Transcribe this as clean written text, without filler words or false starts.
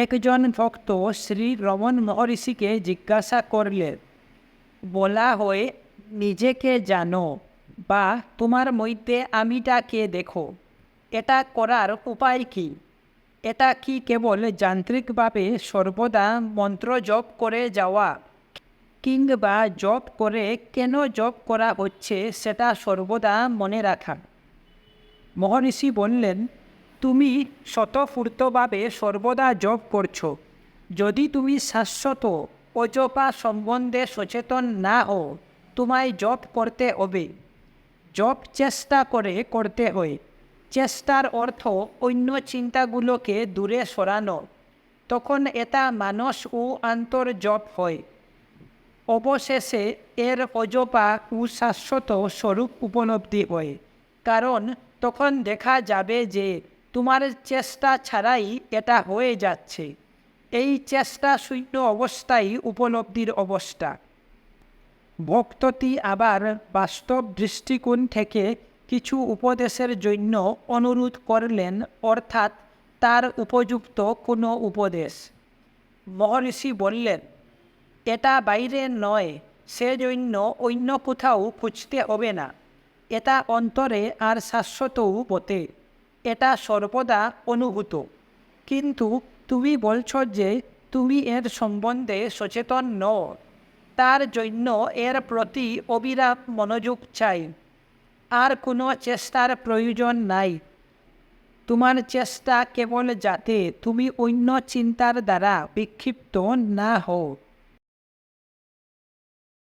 একজন ভক্ত শ্রী রমণ মহর্ষিকে জিজ্ঞাসা করলেন, বলা হয় নিজেকে জানো বা তোমার মধ্যে আমিটাকে দেখো, এটা করার উপায় কি? এটা কি কেবল যান্ত্রিকভাবে সর্বদা মন্ত্র জপ করে যাওয়া, কিংবা জপ করে কেন জপ করা হচ্ছে সেটা সর্বদা মনে রাখা? মহর্ষি বললেন, তুমি স্বতঃস্ফূর্তভাবে সর্বদা জপ করছো। যদি তুমি শাশ্বত অজপা সম্বন্ধে সচেতন না হও, তোমায় জপ করতে হবে। জপ চেষ্টা করে করতে হয়। চেষ্টার অর্থ অন্য চিন্তাগুলোকে দূরে সরানো। তখন এটা মানস ও আন্তর্জপ হয়। অবশেষে এর অজপা ও শাশ্বত স্বরূপ উপলব্ধি হয়, কারণ তখন দেখা যাবে যে তোমার চেষ্টা ছাড়াই এটা হয়ে যাচ্ছে। এই চেষ্টা শূন্য অবস্থাই উপলব্ধির অবস্থা। ভক্তটি আবার বাস্তব দৃষ্টিকোণ থেকে কিছু উপদেশের জন্য অনুরোধ করলেন, অর্থাৎ তার উপযুক্ত কোনো উপদেশ। মহর্ষি বললেন, এটা বাইরে নয়, সেজন্য অন্য কোথাও খুঁজতে হবে না। এটা অন্তরে আর শাশ্বতও বটে। এটা সর্বদা অনুভূত। কিন্তু তুমি বলছো যে তুমি এর সম্বন্ধে সচেতন নও। তার জন্য এর প্রতি অবিরাম মনোযোগ চাই। আর কোনো চেষ্টার প্রয়োজন নাই। তোমার চেষ্টা কেবল যাতে তুমি অন্য চিন্তার দ্বারা বিক্ষিপ্ত না হও।